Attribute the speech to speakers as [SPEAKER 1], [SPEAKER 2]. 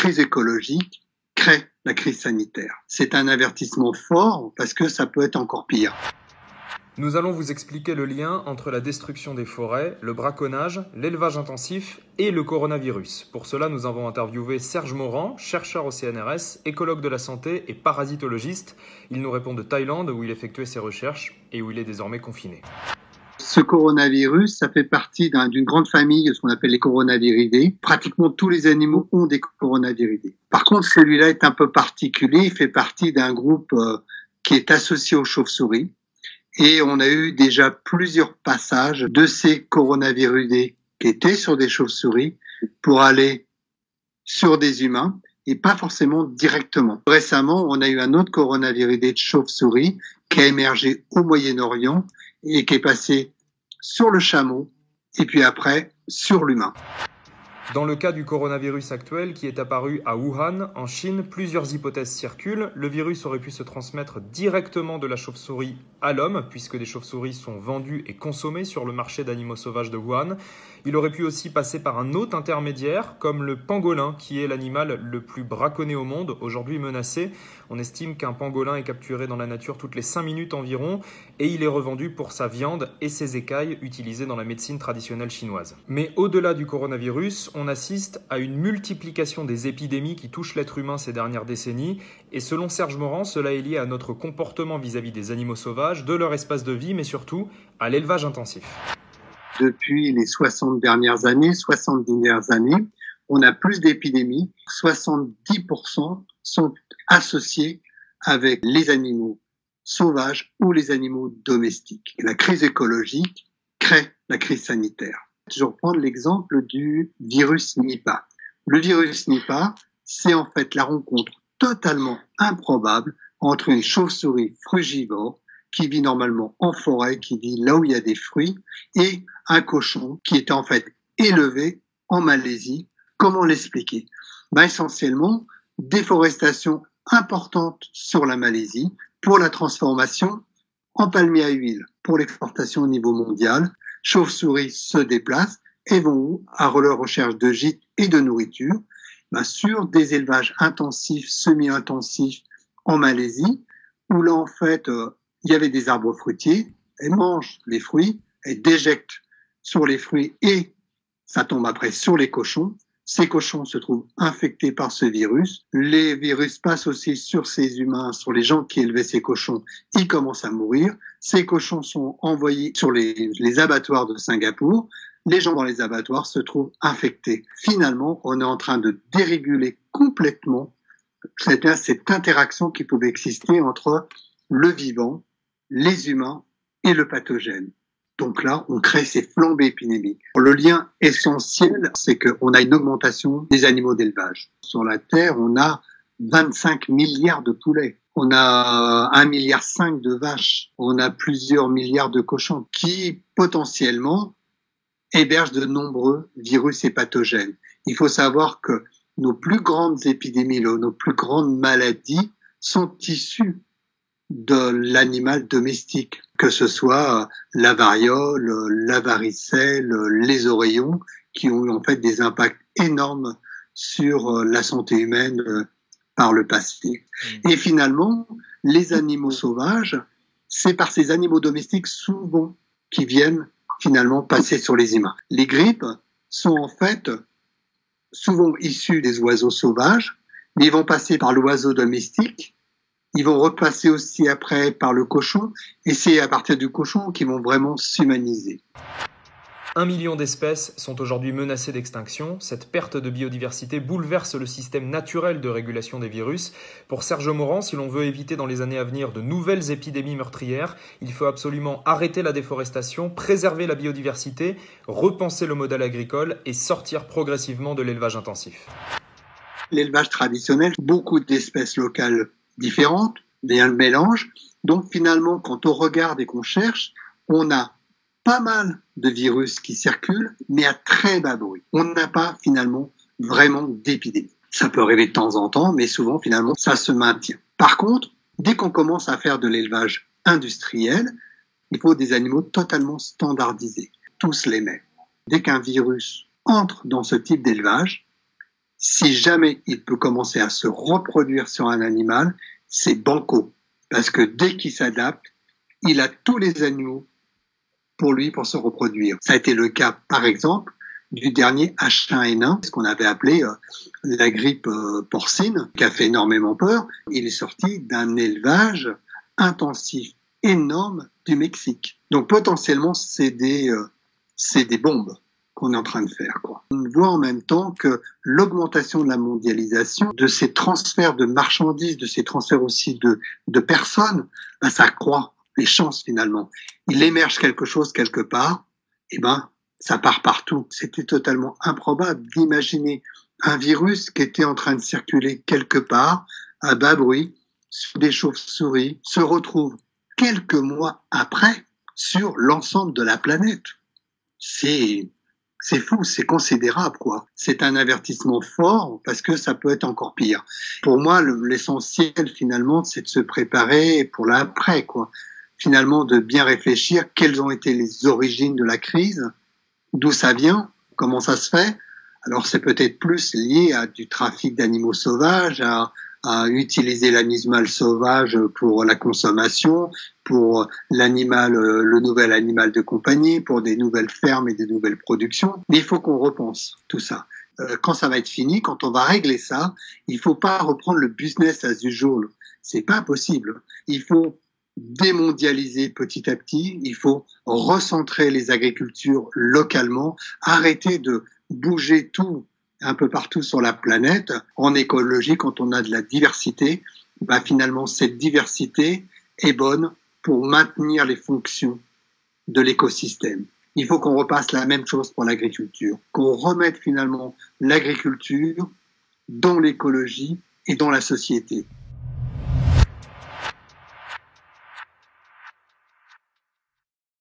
[SPEAKER 1] crise écologique crée la crise sanitaire. C'est un avertissement fort parce que ça peut être encore pire.
[SPEAKER 2] Nous allons vous expliquer le lien entre la destruction des forêts, le braconnage, l'élevage intensif et le coronavirus. Pour cela, nous avons interviewé Serge Morand, chercheur au CNRS, écologue de la santé et parasitologiste. Il nous répond de Thaïlande où il effectuait ses recherches et où il est désormais confiné.
[SPEAKER 1] Ce coronavirus, ça fait partie d'une grande famille, ce qu'on appelle les coronaviridés. Pratiquement tous les animaux ont des coronaviridés. Par contre, celui-là est un peu particulier. Il fait partie d'un groupe qui est associé aux chauves-souris. Et on a eu déjà plusieurs passages de ces coronaviridés qui étaient sur des chauves-souris pour aller sur des humains et pas forcément directement. Récemment, on a eu un autre coronaviridé de chauve-souris qui a émergé au Moyen-Orient et qui est passé sur le chameau et puis après sur l'humain.
[SPEAKER 2] Dans le cas du coronavirus actuel qui est apparu à Wuhan, en Chine, plusieurs hypothèses circulent. Le virus aurait pu se transmettre directement de la chauve-souris à l'homme, puisque des chauves-souris sont vendues et consommées sur le marché d'animaux sauvages de Wuhan. Il aurait pu aussi passer par un hôte intermédiaire, comme le pangolin, qui est l'animal le plus braconné au monde, aujourd'hui menacé. On estime qu'un pangolin est capturé dans la nature toutes les 5 minutes environ, et il est revendu pour sa viande et ses écailles utilisées dans la médecine traditionnelle chinoise. Mais au-delà du coronavirus, on assiste à une multiplication des épidémies qui touchent l'être humain ces dernières décennies. Et selon Serge Morand, cela est lié à notre comportement vis-à-vis des animaux sauvages, de leur espace de vie, mais surtout à l'élevage intensif.
[SPEAKER 1] Depuis les 70 dernières années, on a plus d'épidémies. 70% sont associés avec les animaux sauvages ou les animaux domestiques. La crise écologique crée la crise sanitaire. Je vais reprendre l'exemple du virus Nipah. Le virus Nipah, c'est en fait la rencontre totalement improbable entre une chauve-souris frugivore qui vit normalement en forêt, qui vit là où il y a des fruits, et un cochon qui est en fait élevé en Malaisie. Comment l'expliquer? Essentiellement, déforestation importante sur la Malaisie pour la transformation en palmier à huile, pour l'exportation au niveau mondial. Chauves-souris se déplacent et vont où? À leur recherche de gîtes et de nourriture, sur des élevages intensifs, semi-intensifs en Malaisie, où là en fait il y avait des arbres fruitiers, elles mangent les fruits, elles déjectent sur les fruits et ça tombe après sur les cochons. Ces cochons se trouvent infectés par ce virus. Les virus passent aussi sur ces humains, sur les gens qui élevaient ces cochons. Ils commencent à mourir. Ces cochons sont envoyés sur les abattoirs de Singapour. Les gens dans les abattoirs se trouvent infectés. Finalement, on est en train de déréguler complètement cette interaction qui pouvait exister entre le vivant, les humains et le pathogène. Donc là, on crée ces flambées épidémiques. Le lien essentiel, c'est qu'on a une augmentation des animaux d'élevage. Sur la Terre, on a 25 milliards de poulets. On a 1,5 milliard de vaches. On a plusieurs milliards de cochons qui, potentiellement, hébergent de nombreux virus et pathogènes. Il faut savoir que nos plus grandes épidémies, nos plus grandes maladies sont issues de l'animal domestique, que ce soit la variole, la varicelle, les oreillons, qui ont eu en fait des impacts énormes sur la santé humaine par le passé. Et finalement, les animaux sauvages, c'est par ces animaux domestiques souvent qui viennent finalement passer sur les humains. Les grippes sont en fait souvent issues des oiseaux sauvages, mais ils vont passer par l'oiseau domestique. Ils vont repasser aussi après par le cochon, et c'est à partir du cochon qu'ils vont vraiment s'humaniser.
[SPEAKER 2] 1 million d'espèces sont aujourd'hui menacées d'extinction. Cette perte de biodiversité bouleverse le système naturel de régulation des virus. Pour Serge Morand, si l'on veut éviter dans les années à venir de nouvelles épidémies meurtrières, il faut absolument arrêter la déforestation, préserver la biodiversité, repenser le modèle agricole et sortir progressivement de l'élevage intensif.
[SPEAKER 1] L'élevage traditionnel, beaucoup d'espèces locales différentes, il y a un mélange. Donc finalement, quand on regarde et qu'on cherche, on a pas mal de virus qui circulent, mais à très bas bruit. On n'a pas finalement vraiment d'épidémie. Ça peut arriver de temps en temps, mais souvent finalement ça se maintient. Par contre, dès qu'on commence à faire de l'élevage industriel, il faut des animaux totalement standardisés, tous les mêmes. Dès qu'un virus entre dans ce type d'élevage, Si jamais il peut commencer à se reproduire sur un animal, c'est banco. Parce que dès qu'il s'adapte, il a tous les animaux pour lui pour se reproduire. Ça a été le cas, par exemple, du dernier H1N1, ce qu'on avait appelé la grippe porcine, qui a fait énormément peur. Il est sorti d'un élevage intensif énorme du Mexique. Donc potentiellement, c'est des bombes qu'on est en train de faire, quoi. On voit en même temps que l'augmentation de la mondialisation, de ces transferts de marchandises, de ces transferts aussi de personnes, ben, ça accroît les chances finalement. Il émerge quelque chose quelque part, et ben ça part partout. C'était totalement improbable d'imaginer un virus qui était en train de circuler quelque part, à bas bruit, sur des chauves-souris, se retrouve quelques mois après sur l'ensemble de la planète. C'est fou, c'est considérable, quoi. C'est un avertissement fort parce que ça peut être encore pire. Pour moi, l'essentiel, finalement, c'est de se préparer pour l'après, quoi. Finalement, de bien réfléchir quelles ont été les origines de la crise, d'où ça vient, comment ça se fait. Alors, c'est peut-être plus lié à du trafic d'animaux sauvages, à utiliser l'animal sauvage pour la consommation, pour l'animal, le nouvel animal de compagnie, pour des nouvelles fermes et des nouvelles productions. Mais il faut qu'on repense tout ça. Quand ça va être fini, quand on va régler ça, il faut pas reprendre le business as usual. C'est pas possible. Il faut démondialiser petit à petit. Il faut recentrer les agricultures localement, arrêter de bouger tout un peu partout sur la planète. En écologie, quand on a de la diversité, bah finalement cette diversité est bonne pour maintenir les fonctions de l'écosystème. Il faut qu'on repasse la même chose pour l'agriculture, qu'on remette finalement l'agriculture dans l'écologie et dans la société.